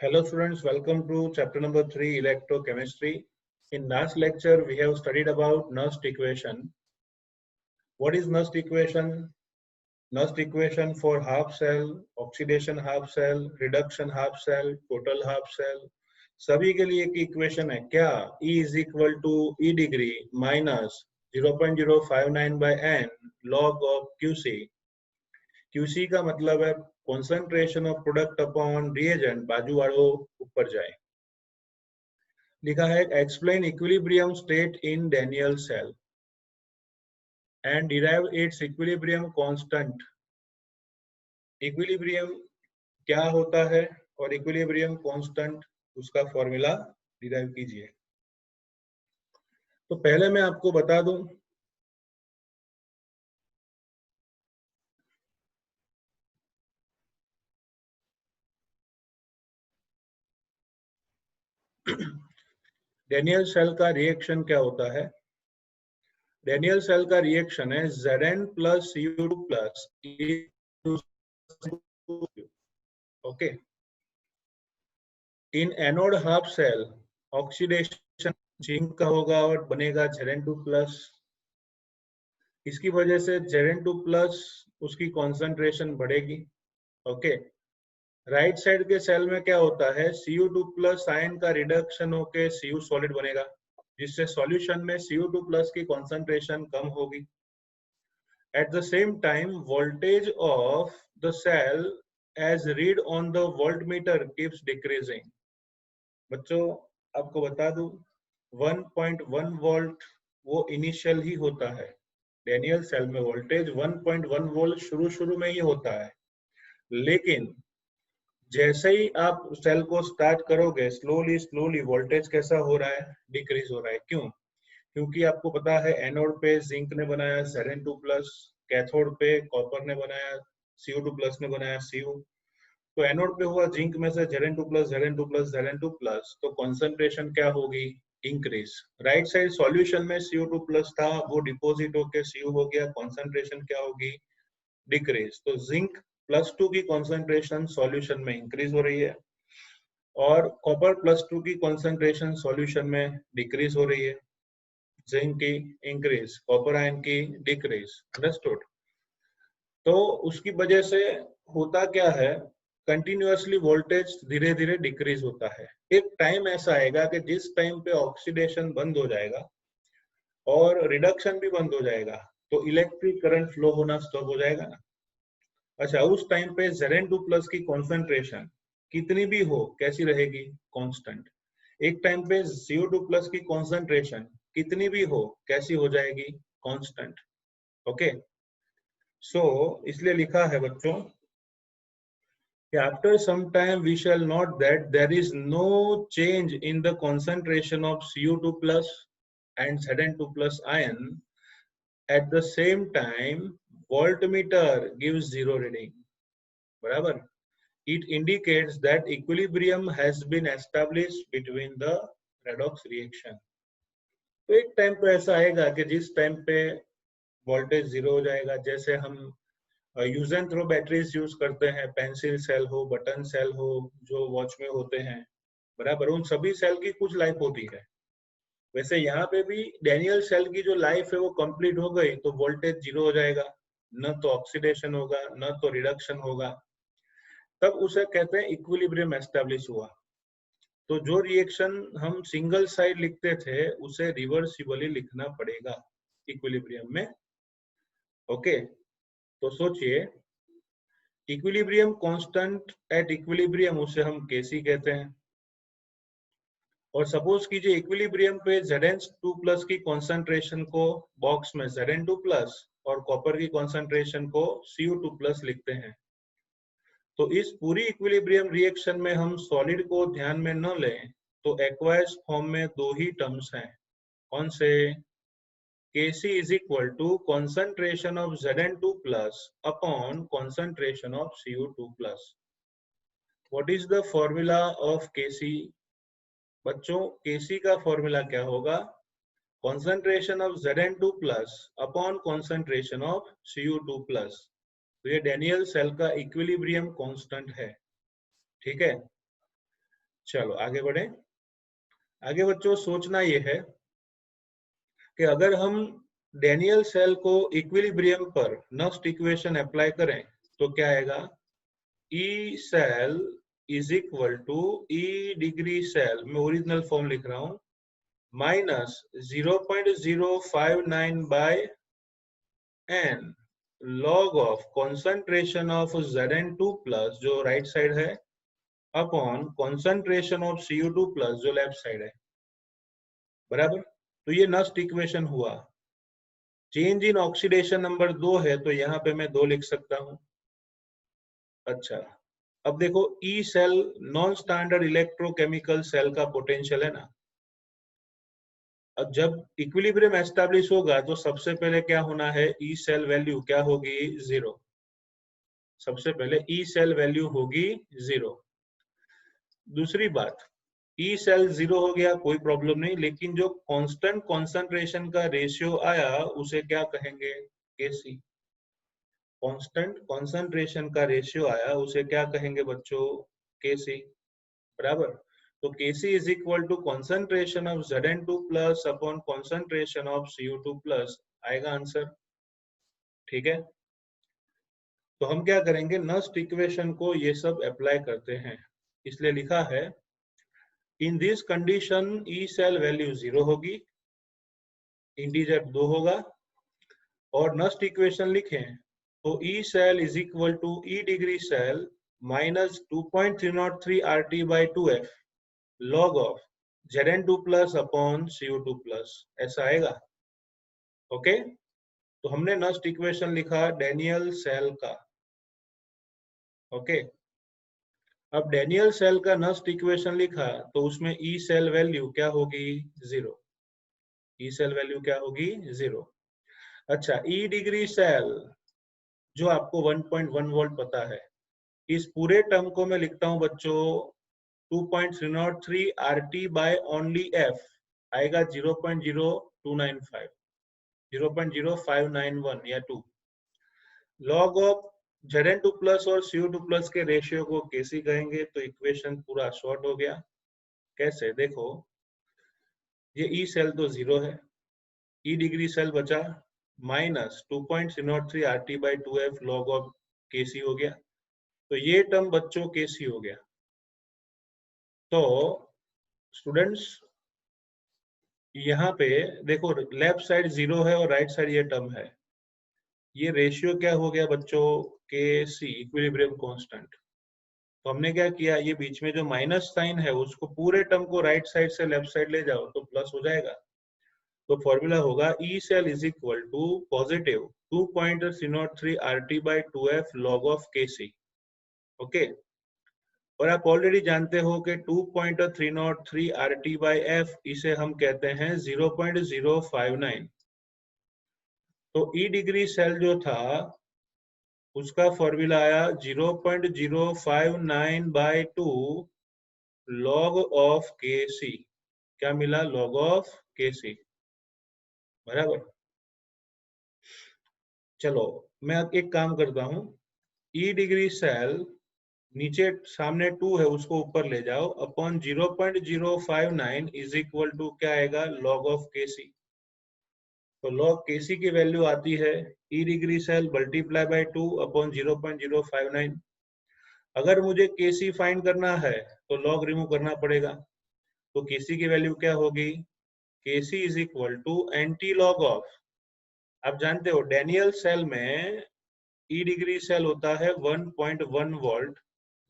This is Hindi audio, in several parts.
Hello students, welcome to chapter number 3 electrochemistry. In last lecture we have studied about Nernst equation. What is Nernst equation? Nernst equation for half cell, oxidation half cell, reduction half cell, total half cell. सभी के लिए एक इक्वेशन है क्या? E is equal to E degree minus 0.059 by n log of QC. QC का मतलब है concentration of product upon reagent, बाजू वालों ऊपर जाए. लिखा है explain equilibrium state in Daniell cell and derive its equilibrium constant. Equilibrium क्या होता है और इक्विलिब्रियम कांस्टेंट उसका फॉर्मूला डिराइव कीजिए. तो पहले मैं आपको बता दूं डैनियल सेल का रिएक्शन क्या होता है. डैनियल सेल का रिएक्शन है Zn plus Cu2 plus okay. इन anode half cell oxidation zinc का होगा और बनेगा Zn2 प्लस. इसकी वजह से Zn2 प्लस उसकी कॉन्सेंट्रेशन बढ़ेगी. ओके. राइट साइड के सेल में क्या होता है Cu2 प्लस आयन का रिडक्शन होके Cu सॉलिड बनेगा जिससे सॉल्यूशन में Cu2 प्लस की कॉन्सेंट्रेशन कम होगी. At the same time voltage of the cell as read on the voltmeter keeps decreasing. बच्चों आपको बता दूं 1.1 वोल्ट वो इनिशियल ही होता है. डैनियल सेल में वोल्टेज 1.1 वोल्ट शुरू में ही होता है, लेकिन जैसे ही आप सेल को स्टार्ट करोगे स्लोली वोल्टेज कैसा हो रहा है, डिक्रीज हो रहा है. क्यों? क्योंकि आपको पता है एनोड पे जिंक ने बनाया Zn2 प्लस, कैथोड पे कॉपर ने बनाया Cu2 प्लस ने बनाया Cu. तो एनोड पे हुआ जिंक में से Zn2 plus Zn2 plus Zn2 plus, तो कॉन्सेंट्रेशन क्या होगी, इंक्रीज. राइट साइड सॉल्यूशन में Cu2 प्लस था वो डिपोजिट होके Cu हो गया, कॉन्सेंट्रेशन क्या होगी, डिक्रीज. तो जिंक +2 की कॉन्सेंट्रेशन सॉल्यूशन में इंक्रीज हो रही है और कॉपर +2 की कॉन्सेंट्रेशन सॉल्यूशन में डिक्रीज हो रही है. जिंक की इंक्रीज, कॉपर आयन की डिक्रीज. अंडरस्टूड. तो उसकी वजह से होता क्या है, कंटिन्यूअसली वोल्टेज धीरे धीरे डिक्रीज होता है. एक टाइम ऐसा आएगा कि जिस टाइम पे ऑक्सीडेशन बंद हो जाएगा और रिडक्शन भी बंद हो जाएगा तो इलेक्ट्रिक करंट फ्लो होना स्टॉप हो जाएगा ना. अच्छा, उस टाइम पे Zn2 प्लस की कॉन्सेंट्रेशन कितनी भी हो कैसी रहेगी, कांस्टेंट. एक टाइम पे Cu2 प्लस की कॉन्सेंट्रेशन कितनी भी हो कैसी हो जाएगी, कांस्टेंट. ओके. सो इसलिए लिखा है बच्चों कि after some time we shall note that there is no change in the concentration of Cu2 plus and Zn2 plus ion. At the same time voltmeter gives zero reading. बराबर. It indicates that equilibrium has been established between the redox reaction. तो एक टाइम पे ऐसा आएगा कि जिस टाइम पे वोल्टेज जीरो हो जाएगा. जैसे हम use and throw batteries use करते हैं, पेंसिल सेल हो, बटन सेल हो, जो वॉच में होते हैं, बराबर, उन सभी सेल की कुछ लाइफ होती है. वैसे यहाँ पे भी डैनियल सेल की जो लाइफ है वो कंप्लीट हो गई तो वोल्टेज जीरो हो जाएगा, न तो ऑक्सीडेशन होगा न तो रिडक्शन होगा. तब उसे कहते हैं इक्विलिब्रियम एस्टेब्लिश हुआ. तो जो रिएक्शन हम सिंगल साइड लिखते थे उसे रिवर्सिबली लिखना पड़ेगा इक्विलिब्रियम में. ओके. तो सोचिए इक्विलिब्रियम कांस्टेंट एट इक्विलिब्रियम उसे हम Kc कहते हैं. और सपोज कीजिए इक्विलिब्रियम पे Zn2 प्लस की कॉन्सेंट्रेशन को बॉक्स में Zn2 प्लस और कॉपर की कॉन्सेंट्रेशन को Cu2 प्लस लिखते हैं. तो इस पूरी इक्विलिब्रियम रिएक्शन में हम सॉलिड को ध्यान में न लें तो एक्वायस फॉर्म में दो ही टर्म्स हैं. कौन से? Kc is equal to concentration of Zn2 plus upon concentration of Cu2 plus. What is the formula of Kc? बच्चों Kc का फॉर्मूला क्या होगा, concentration of Zn2 plus upon concentration of Cu2 plus. तो ये डैनियल सेल का इक्विलिब्रियम कांस्टेंट है. ठीक है. चलो आगे बढ़े। आगे बच्चों सोचना ये है कि अगर हम डेनियल सेल को इक्विलिब्रियम पर नस्ट इक्वेशन अप्लाई करें तो क्या आएगा? E cell is equal to E degree cell, मैं ओरिजिनल फॉर्म लिख रहा हूं, minus 0.059 by n log of concentration of Zn2 plus जो राइट साइड है upon concentration of Cu2 plus जो लेफ्ट साइड है, बराबर। तो ये नस्ट इक्वेशन हुआ। चेंज इन ऑक्सीडेशन नंबर 2 है तो यहाँ पे मैं 2 लिख सकता हूँ। अच्छा, अब देखो E cell non standard electrochemical cell का पोटेंशियल है ना। अब जब इक्विलिब्रियम एस्टैब्लिश होगा तो सबसे पहले क्या होना है? ई सेल वैल्यू क्या होगी? 0। सबसे पहले ई सेल वैल्यू होगी 0। दूसरी बात, ई सेल 0 हो गया कोई प्रॉब्लम नहीं, लेकिन जो कांस्टेंट कंसंट्रेशन का रेशियो आया उसे क्या कहेंगे? केसी। कांस्टेंट कंसंट्रेशन का रेशियो आया उसे क्या कहेंगे बच्चों? केसी, बराबर। तो KC is equal to concentration of Zn2 plus upon concentration of Cu2 plus, आएगा आंसर। ठीक है, तो हम क्या करेंगे? नस्ट इक्वेशन को ये सब अप्लाई करते हैं, इसलिए लिखा है in this condition E cell value 0 होगी, इंटीजर 2 होगा, और नस्ट इक्वेशन लिखें तो E cell is equal to E degree cell minus 2.303 RT by 2F log of Zn2 plus upon Cu2 plus, ऐसा आएगा। ओके, तो हमने नस्ट इक्वेशन लिखा डेनियल सेल का। ओके, अब डेनियल सेल का नस्ट इक्वेशन लिखा तो उसमें ई सेल वैल्यू क्या होगी? 0। ई सेल वैल्यू क्या होगी? 0। अच्छा, ई डिग्री सेल जो आपको 1.1 वोल्ट पता है, इस पूरे टर्म को मैं लिखता हूं बच्चों 2.303 RT बाय ओनली F, आएगा 0.0295, 0.0591 या 2 लॉग ऑफ Zn2 प्लस और Cu2 प्लस के रेशियो को केसी कहेंगे। तो इक्वेशन पूरा शॉर्ट हो गया। कैसे? देखो, ये ई सेल तो 0 है, ई डिग्री सेल बचा minus 2.303 RT by 2F log of KC हो गया, तो ये टर्म बच्चों केसी हो गया। तो स्टूडेंट्स यहाँ पे देखो, लेफ्ट साइड 0 है और राइट साइड ये टर्म है, ये रेशियो क्या हो गया बच्चों? के सी, इक्विलिब्रियम कांस्टेंट। तो हमने क्या किया, ये बीच में जो माइनस साइन है उसको पूरे टर्म को राइट साइड से लेफ्ट साइड ले जाओ तो प्लस हो जाएगा। तो फॉर्मूला होगा E cell is equal to positive 2.303 RT by 2F log of KC. Okay, और आप ऑलरेडी जानते हो कि 2.303 RT by F इसे हम कहते हैं 0.059। तो ई डिग्री सेल जो था उसका फॉर्मूला आया 0.059 by 2 log ऑफ के सी। क्या मिला? log ऑफ के सी, बराबर। चलो मैं एक काम करता हूं, ई डिग्री सेल नीचे सामने 2 है उसको ऊपर ले जाओ, अपॉन 0.059 इज इक्वल टू क्या आएगा? log ऑफ के सी। तो log केसी की वैल्यू आती है E degree cell multiply by 2 upon 0.059। अगर मुझे केसी फाइंड करना है तो log रिमूव करना पड़ेगा, तो केसी की वैल्यू क्या होगी? KC is equal to anti log of, आप जानते हो डेनियल सेल में ई डिग्री सेल होता है 1.1 volt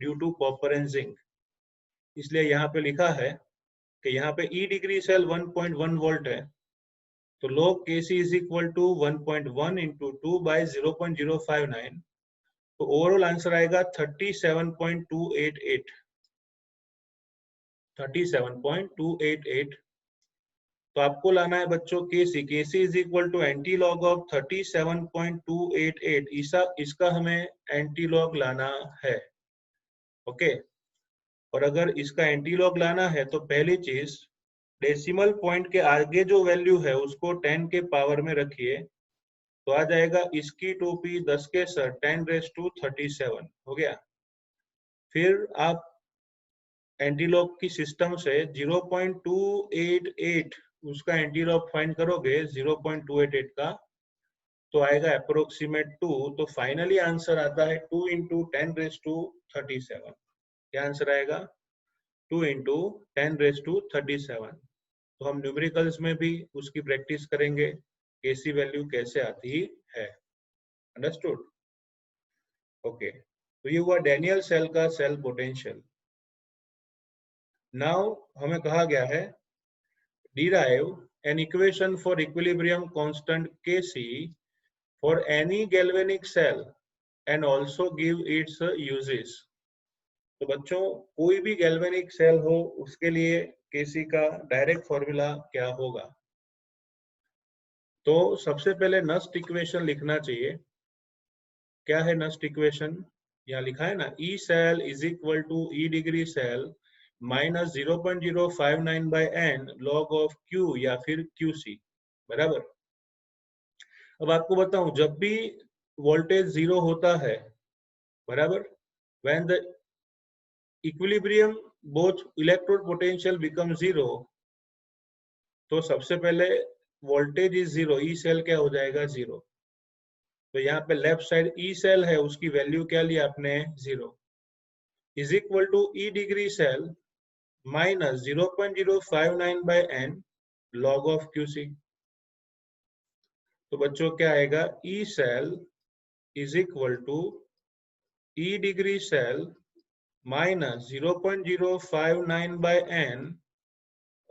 due to copper and zinc, इसलिए यहाँ पे लिखा है कि यहाँ पे ई डिग्री सेल 1.1 वोल्ट है, तो log Kc is equal to 1.1 into 2 by 0.059, तो ओवरऑल आंसर आएगा 37.288। 37.288। तो आपको लाना है बच्चों KC, KC is equal to anti log of 37.288, इसका हमें एंटी लॉग लाना है। ओके, और अगर इसका एंटी लॉग लाना है तो पहली चीज डेसिमल पॉइंट के आगे जो वैल्यू है उसको 10 के पावर में रखिए, तो आ जाएगा इसकी टोपी 10 के सर 10 raised to 37 हो गया। फिर आप एंटीलॉग की सिस्टम से 0.288 उसका एंटीलॉग फाइंड करोगे 0.288 का, तो आएगा अप्रोक्सीमेट 2। तो फाइनली आंसर आता है 2 इंटू 10⁻37। क्या आंसर आएगा? 2 इंटू 10⁻37। तो हम न्यूमेरिकल्स में भी उसकी प्रैक्टिस करेंगे, केसी वैल्यू कैसे आती है। अंडरस्टूड? ओके, तो ये हुआ डैनियल सेल का सेल पोटेंशियल। नाउ हमें कहा गया है derive an equation for equilibrium constant Kc for any galvanic cell and also give its uses। तो बच्चों, कोई भी गैल्वेनिक सेल हो उसके लिए केसी का डायरेक्ट फॉर्मूला क्या होगा? तो सबसे पहले नस्ट इक्वेशन लिखना चाहिए। क्या है नस्ट इक्वेशन? यहाँ लिखा है ना, E cell is equal to E degree cell minus 0.059/n log of Q या फिर क्यूसी, बराबर। अब आपको बताऊं, जब भी वोल्टेज जीरो होता है, बराबर, when the equilibrium both electrode potential become zero, तो सबसे पहले voltage is zero, E cell क्या हो जाएगा? जीरो। तो यहाँ पे लेफ्ट साइड ई सेल है, उसकी वैल्यू क्या लिया आपने? Zero. Is equal to E degree cell minus 0.059/n log of QC. तो बच्चों क्या आएगा? E cell is equal to E degree cell minus 0.059/n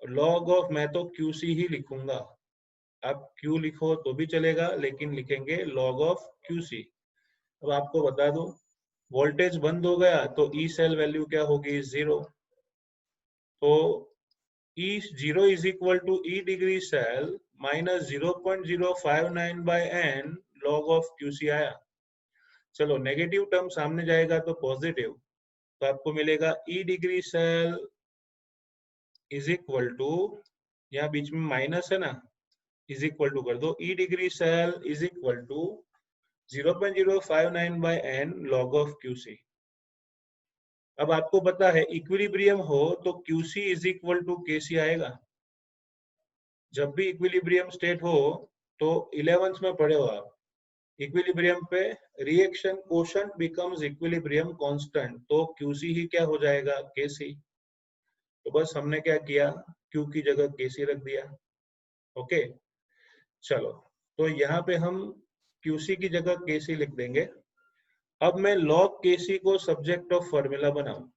log of, मैं तो क्यूसी ही लिखूंगा, आप क्यू लिखो तो भी चलेगा, लेकिन लिखेंगे log ऑफ क्यूसी। अब आपको बता दो, वोल्टेज बंद हो गया तो ई सेल वैल्यू क्या होगी? जीरो। तो E zero is equal to E degree cell minus 0.059/n log of QC आया। चलो, नेगेटिव टर्म सामने जाएगा तो पॉजिटिव, तो आपको मिलेगा E degree cell is equal to, यहाँ बीच में माइनस है ना, इज इक्वल टू कर दो, E degree cell is equal to 0.059/n log of QC. अब आपको पता है इक्विलिब्रियम हो तो QC is equal to KC आएगा। जब भी इक्विलिब्रियम स्टेट हो, तो 11th में पढ़े हो आप, इक्विलिब्रियम पे reaction quotient becomes equilibrium constant, तो क्यूसी ही क्या हो जाएगा? केसी। तो बस हमने क्या किया, क्यू की जगह केसी रख दिया। ओके, चलो, तो यहाँ पे हम क्यूसी की जगह केसी लिख देंगे। अब मैं लॉग केसी को सब्जेक्ट ऑफ फॉर्मूला बनाऊं।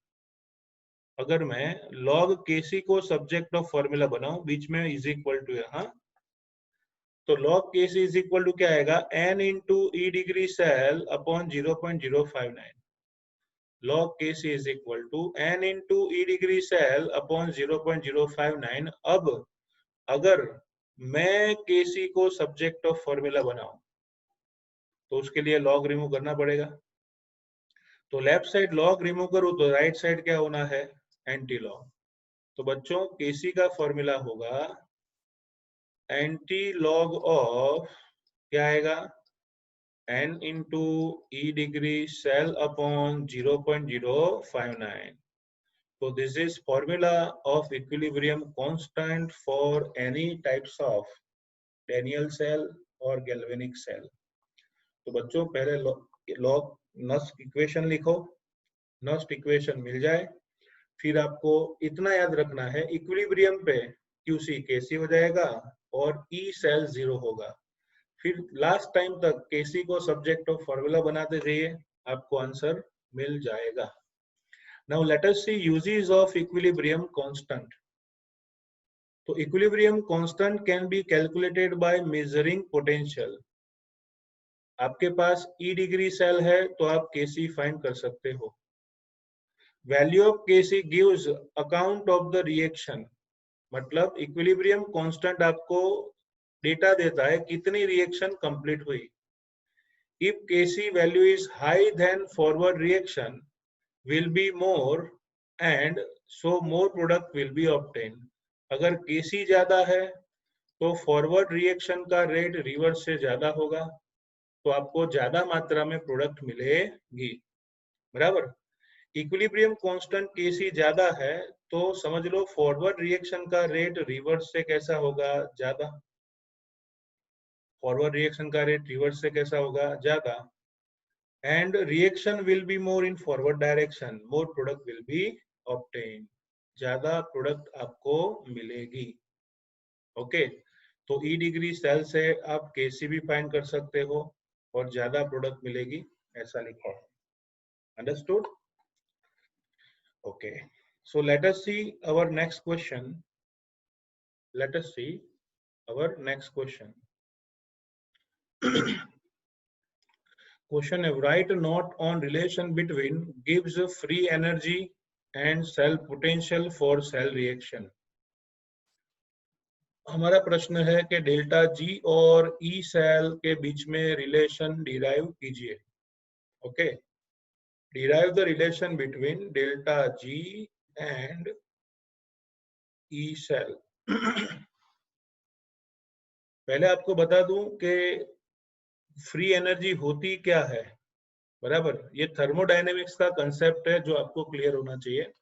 अगर मैं लॉग केसी को सब्जेक्ट ऑफ फॉर्मूला बनाऊं, बीच में इज इक्वल टू यहाँ, तो log KC is equal to क्या आएगा? n into E degree cell upon 0.059। log KC is equal to n into E degree cell upon 0.059। अब अगर मैं केसी को सब्जेक्ट ऑफ फॉर्मूला बनाऊं, तो उसके लिए log रिमूव करना पड़ेगा। तो लेफ्ट साइड log रिमूव करूं तो राइट साइड क्या होना है? Anti log. तो बच्चों, केसी का फॉर्मूला होगा एंटी लॉग ऑफ, क्या आएगा? n into e degree cell upon 0.059. So this is formula of equilibrium constant for any types of Daniell cell or galvanic cell. तो बच्चों, पहले लॉग नस्ट इक्वेशन लिखो, नस्ट इक्वेशन मिल जाए, फिर आपको इतना याद रखना है, इक्विलिब्रियम पे क्यूसी केसी हो जाएगा और ई सेल जीरो होगा। फिर लास्ट टाइम तक केसी को सब्जेक्ट ऑफ फॉर्मूला बनाते जाइए, आपको आंसर मिल जाएगा। Now let us see uses of equilibrium constant. तो equilibrium constant can be calculated by measuring potential. आपके पास ई डिग्री सेल है तो आप केसी फाइंड कर सकते हो। Value of KC gives account of the reaction, मतलब इक्विलिब्रियम कांस्टेंट आपको डेटा देता है कितनी रिएक्शन कंप्लीट हुई। If Kc value is high, then forward reaction will be more and so more product will be obtained. अगर Kc ज्यादा है तो फॉरवर्ड रिएक्शन का रेट रिवर्स से ज्यादा होगा, तो आपको ज्यादा मात्रा में प्रोडक्ट मिलेगी, बराबर। इक्विलिब्रियम कांस्टेंट Kc ज्यादा है तो समझ लो फॉरवर्ड रिएक्शन का रेट रिवर्स से कैसा होगा, ज्यादा। फॉरवर्ड रिएक्शन का रेट रिवर्स से कैसा होगा, ज्यादा। And reaction will be more in forward direction, more product will be obtain, ज्यादा प्रोडक्ट आपको मिलेगी। ओके, तो ई डिग्री सेल से आप Kc भी फाइंड कर सकते हो और ज्यादा प्रोडक्ट मिलेगी, ऐसा लिखा है। Understood? Okay, so let us see our next question. Let us see our next question. Question: write a note on relation between gives free energy and cell potential for cell reaction. हमारा प्रश्न है कि डेल्टा जी और ई सेल के बीच में रिलेशन डिराइव कीजिए। Okay, derive the relation between delta G and E cell. पहले आपको बता दूं कि फ्री एनर्जी होती क्या है, बराबर। ये थर्मोडायनेमिक्स का कंसेप्ट है जो आपको क्लियर होना चाहिए।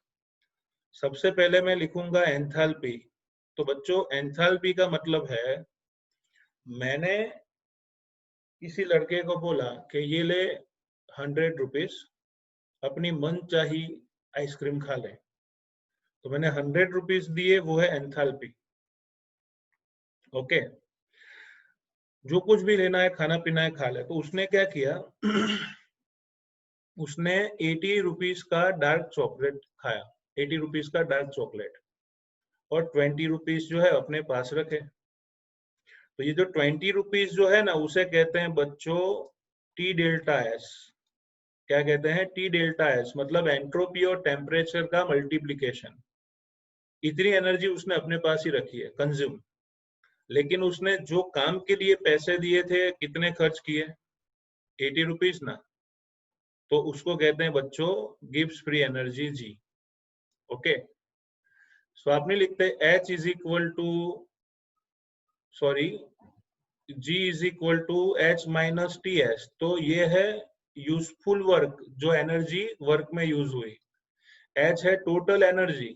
सबसे पहले मैं लिखूंगा एंथैल्पी। तो बच्चों, एंथैल्पी का मतलब है, मैंने किसी लड़के को बोला कि ये ले 100 रुपीज, अपनी मन चाही आइसक्रीम खा ले। तो मैंने 100 रुपीज दिए, वो है एंथैल्पी। ओके, जो कुछ भी लेना है, खाना पीना है, खा ले। तो उसने क्या किया उसने 80 रुपीज का डार्क चॉकलेट खाया, 80 रुपीज का डार्क चॉकलेट, और 20 रुपीज जो है अपने पास रखे। तो ये जो 20 रुपीज जो है ना, उसे कहते हैं बच्चों टी डेल्टा एस। क्या कहते हैं? टी डेल्टा एस, मतलब एंट्रोपी और टेम्परेचर का मल्टीप्लीकेशन। इतनी एनर्जी उसने अपने पास ही रखी है, कंज्यूम। लेकिन उसने जो काम के लिए पैसे दिए थे, कितने खर्च किए? 80 रुपीज ना। तो उसको कहते हैं बच्चों गिव्स free energy, G. Okay, so आप नहीं लिखते H is equal to, sorry, G is equal to H minus T S. तो ये है यूजफुल वर्क, जो एनर्जी वर्क में यूज हुई। H है टोटल एनर्जी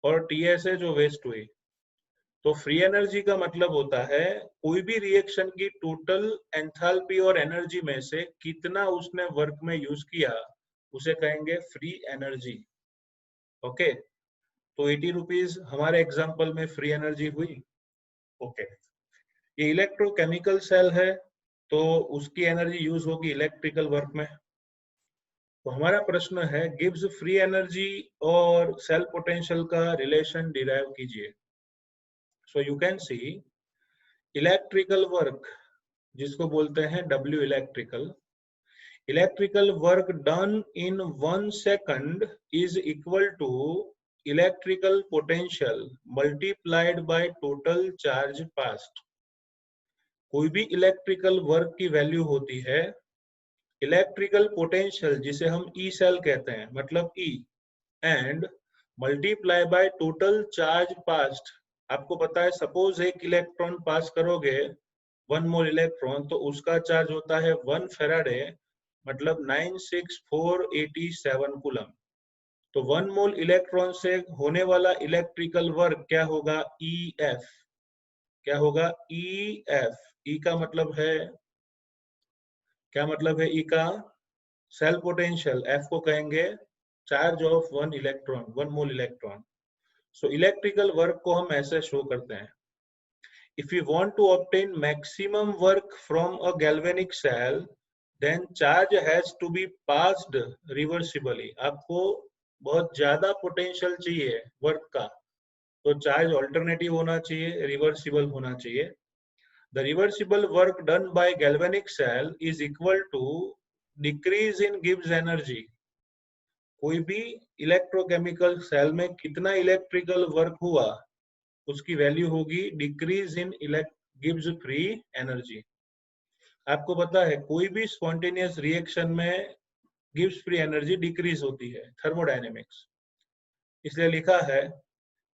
और टी एस है जो वेस्ट हुई। तो फ्री एनर्जी का मतलब होता है कोई भी रिएक्शन की टोटल एंथैल्पी और एनर्जी में से कितना उसने वर्क में यूज किया, उसे कहेंगे फ्री एनर्जी। ओके, तो 80 रुपीज हमारे एग्जांपल में फ्री एनर्जी हुई। ओके, ये इलेक्ट्रोकेमिकल सेल है तो उसकी एनर्जी यूज होगी इलेक्ट्रिकल वर्क में। तो हमारा प्रश्न है गिव्स फ्री एनर्जी और सेल पोटेंशियल का रिलेशन डिराइव कीजिए। So you can see electrical work, जिसको बोलते हैं W electrical, electrical work done in 1 second is equal to electrical potential multiplied by total charge passed. कोई भी इलेक्ट्रिकल वर्क की वैल्यू होती है इलेक्ट्रिकल पोटेंशियल, जिसे हम ई सेल कहते हैं, मतलब E, and multiply by total charge passed. आपको पता है, सपोज एक इलेक्ट्रॉन पास करोगे 1 मोल इलेक्ट्रॉन, तो उसका चार्ज होता है 1 फेराडे, मतलब 96487 कूलम। तो 1 मोल इलेक्ट्रॉन से होने वाला इलेक्ट्रिकल वर्क क्या होगा? E F. क्या होगा? E F. ई का मतलब है, क्या मतलब है ई का? Cell potential. एफ को कहेंगे charge of 1 electron, 1 mole electron. So electrical work को हम ऐसे शो करते हैं। If you want to obtain maximum work from a galvanic cell, then charge has to be passed reversibly. आपको बहुत ज्यादा पोटेंशियल चाहिए वर्क का, तो चार्ज ऑल्टरनेटिव होना चाहिए, रिवर्सिबल होना चाहिए। The reversible work done by galvanic cell is equal to decrease in Gibbs energy. कोई भी इलेक्ट्रोकेमिकल सेल में कितना इलेक्ट्रिकल वर्क हुआ, उसकी वैल्यू होगी डिक्रीज इन गिव्स फ्री एनर्जी। आपको पता है कोई भी स्पॉन्टेनियस रिएक्शन में गिव्स फ्री एनर्जी डिक्रीज होती है, थर्मोडायनेमिक्स। इसलिए लिखा है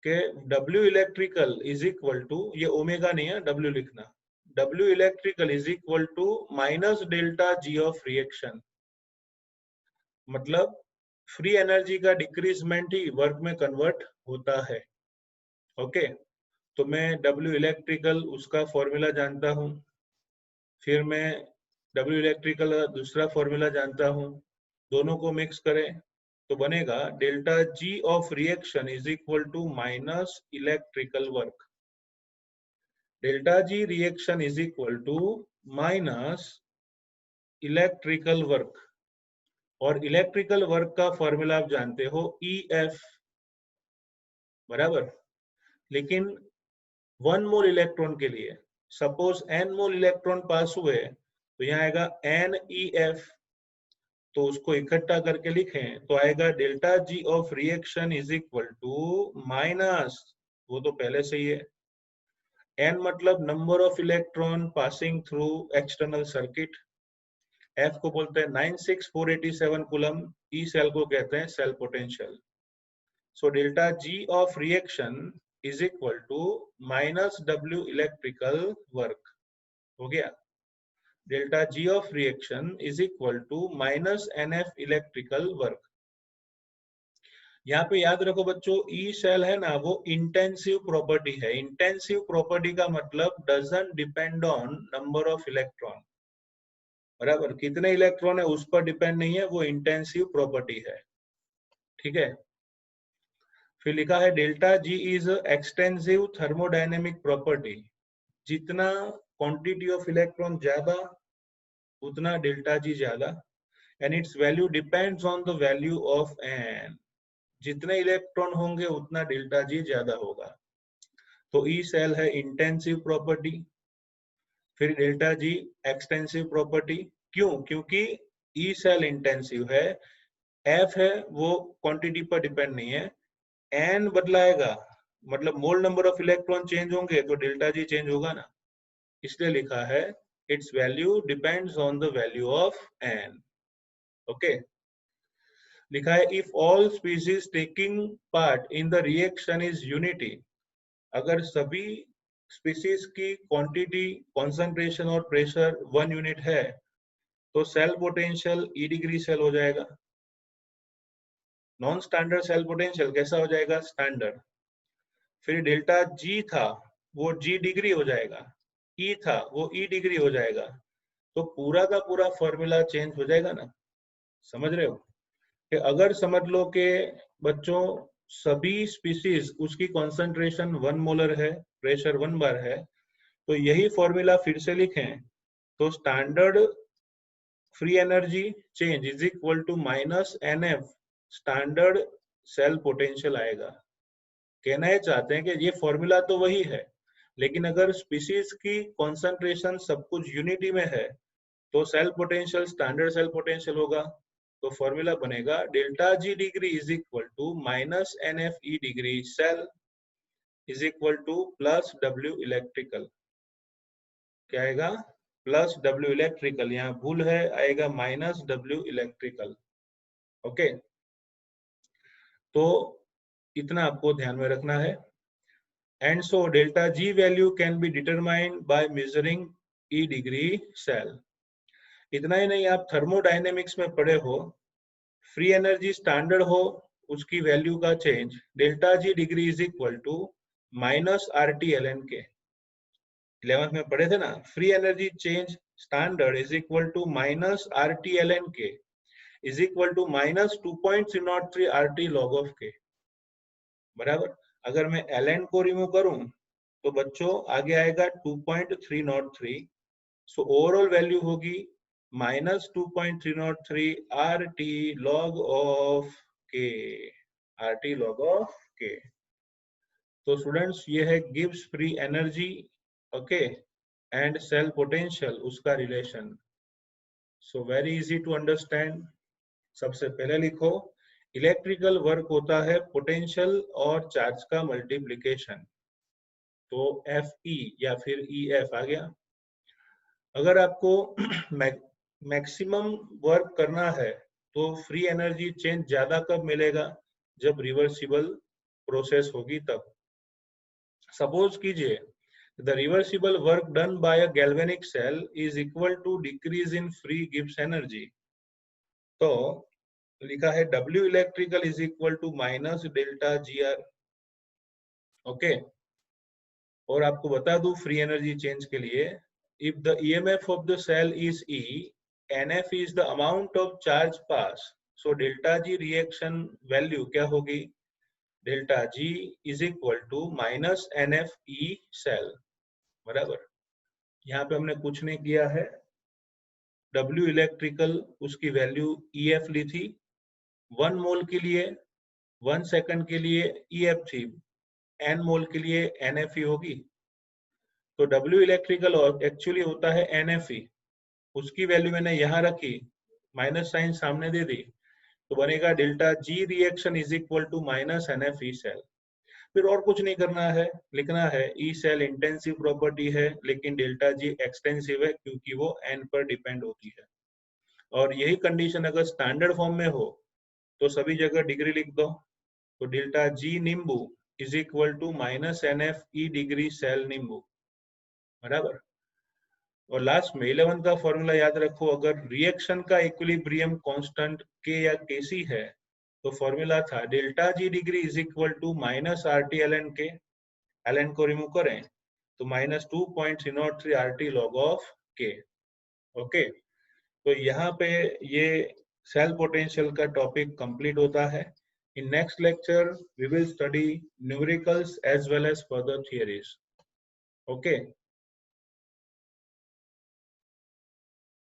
कि W electrical is equal to, ये ओमेगा नहीं है, W लिखना, W electrical is equal to minus delta G of reaction. मतलब फ्री एनर्जी का डिक्रीजमेंट ही वर्क में कन्वर्ट होता है। ओके, तो मैं W इलेक्ट्रिकल उसका फॉर्मूला जानता हूँ, फिर मैं W इलेक्ट्रिकल का दूसरा फॉर्मूला जानता हूँ, दोनों को मिक्स करें तो बनेगा delta G of reaction is equal to minus electrical work. Delta G reaction is equal to minus electrical work, और इलेक्ट्रिकल वर्क का फॉर्मूला आप जानते हो EF बराबर। लेकिन 1 मोल इलेक्ट्रॉन के लिए सपोज n मोल इलेक्ट्रॉन पास हुए तो यहाँ आएगा NEF, तो उसको इकट्ठा करके लिखें तो आएगा delta G of reaction is equal to minus, वो तो पहले से ही है, n मतलब number of electron passing through external circuit, F को बोलते हैं 96487 कूलम, E सेल को कहते हैं cell potential. So delta G of reaction is equal to minus W electrical work, हो गया। Delta G of reaction is equal to minus NF electrical work. यहाँ पे याद रखो बच्चों, ई सेल है ना वो इंटेंसिव प्रॉपर्टी है। इंटेंसिव प्रॉपर्टी का मतलब doesn't depend on number of electron, बराबर, कितने इलेक्ट्रॉन है उस पर डिपेंड नहीं है, वो इंटेंसिव प्रॉपर्टी है, ठीक है। फिर लिखा है delta G is extensive thermodynamic property, जितना क्वांटिटी ऑफ इलेक्ट्रॉन ज्यादा उतना डेल्टा जी ज्यादा, and its value depends on the value of N, जितने इलेक्ट्रॉन होंगे उतना डेल्टा जी ज्यादा होगा। तो ई सेल है इंटेंसिव प्रॉपर्टी, फिर डेल्टा जी एक्सटेंसिव प्रॉपर्टी, क्यों? क्योंकि ई सेल इंटेंसिव है, एफ है वो क्वांटिटी पर डिपेंड नहीं है, एन बदलाएगा मतलब मोल नंबर ऑफ इलेक्ट्रॉन चेंज होंगे तो डेल्टा जी चेंज होगा ना, इसलिए लिखा है its value depends on the value of N. Okay, लिखा है if all species taking part in the reaction is unity, अगर सभी स्पीसीज की क्वांटिटी, कंसंट्रेशन और प्रेशर 1 यूनिट है तो cell potential E degree cell हो जाएगा। नॉन स्टैंडर्ड सेल पोटेंशियल कैसा हो जाएगा? स्टैंडर्ड। फिर डेल्टा जी था वो जी डिग्री हो जाएगा, ई था वो ई डिग्री हो जाएगा, तो पूरा का पूरा फॉर्मूला चेंज हो जाएगा ना, समझ रहे हो? कि अगर समझ लो कि बच्चों सभी स्पीसीज उसकी कॉन्सेंट्रेशन 1 मोलर है, प्रेशर 1 बार है, तो यही फॉर्मूला फिर से लिखें तो standard free energy change is equal to minus NF standard cell potential आएगा। कहना ये चाहते हैं कि ये फॉर्मूला तो वही है, लेकिन अगर स्पीसीज की कॉन्सेंट्रेशन सब कुछ यूनिटी में है तो cell potential standard cell potential होगा, तो फॉर्मूला बनेगा delta G degree is equal to minus NF E degree cell is equal to plus W electrical. क्या आएगा? प्लस W इलेक्ट्रिकल, यहाँ भूल है, आएगा माइनस W इलेक्ट्रिकल। ओके, तो इतना आपको ध्यान में रखना है। And so delta G value can be determined by measuring E degree cell. इतना ही नहीं, आप थर्मोडायनेमिक्स में पढ़े हो, फ्री एनर्जी स्टैंडर्ड हो उसकी वैल्यू का change delta G degree is equal to minus RT ln K, 11th में पढ़े थे ना, free energy change standard is equal to minus RT ln K is equal to minus 2.303 RT log of K, बराबर। अगर मैं ln को रिमूव करूं तो बच्चों आगे आएगा 2.303, सो ओवरऑल वैल्यू होगी minus 2.303 RT log of K, RT log of K. तो स्टूडेंट्स ये है Gibbs free energy, okay, and cell potential उसका relation. So very easy to understand. सबसे पहले लिखो इलेक्ट्रिकल वर्क होता है पोटेंशियल और चार्ज का मल्टीप्लिकेशन, तो FE या फिर EF आ गया। अगर आपको मैक्सिमम वर्क करना है तो फ्री एनर्जी चेंज ज्यादा कब मिलेगा? जब रिवर्सिबल प्रोसेस होगी तब। सपोज कीजिए the reversible work done by a galvanic cell is equal to decrease in free Gibbs energy, तो लिखा है W electrical is equal to minus delta GR। Okay, और आपको बता दूं फ्री एनर्जी चेंज के लिए, if the EMF of the cell is E, NF is the amount of charge pass, so delta G reaction value क्या होगी, delta G is equal to minus NF E cell, बराबर। यहाँ पे हमने कुछ नहीं किया है, W इलेक्ट्रिकल उसकी वैल्यू EF ली थी, 1 मोल के लिए 1 सेकंड के लिए EF थी, N मोल के लिए NFE होगी। तो W इलेक्ट्रिकल एक्चुअली होता है NFE, उसकी वैल्यू मैंने यहाँ रखी, माइनस साइन सामने दे दी, तो बनेगा delta G reaction is equal to minus NFE cell. फिर और कुछ नहीं करना है, लिखना है E सेल इंटेंसिव प्रॉपर्टी है, लेकिन डेल्टा G एक्सटेंसिव है क्योंकि वो N पर डिपेंड होती है। और यही कंडीशन अगर स्टैंडर्ड फॉर्म में हो तो सभी जगह डिग्री लिख दो, तो डेल्टा G निम्बू is equal to minus NF E degree cell निम्बू, बराबर। और लास्ट में 11 का फॉर्मूला याद रखो, अगर रिएक्शन का इक्विलिब्रियम कांस्टेंट K या Kc है तो फॉर्मूला था delta G degree is equal to minus RT ln K, ln को रिमूव करें तो minus 2.303 RT log of K। Okay, तो यहाँ पे ये सेल पोटेंशियल का टॉपिक कंप्लीट होता है। In next lecture we will study numericals as well as further theories. Okay.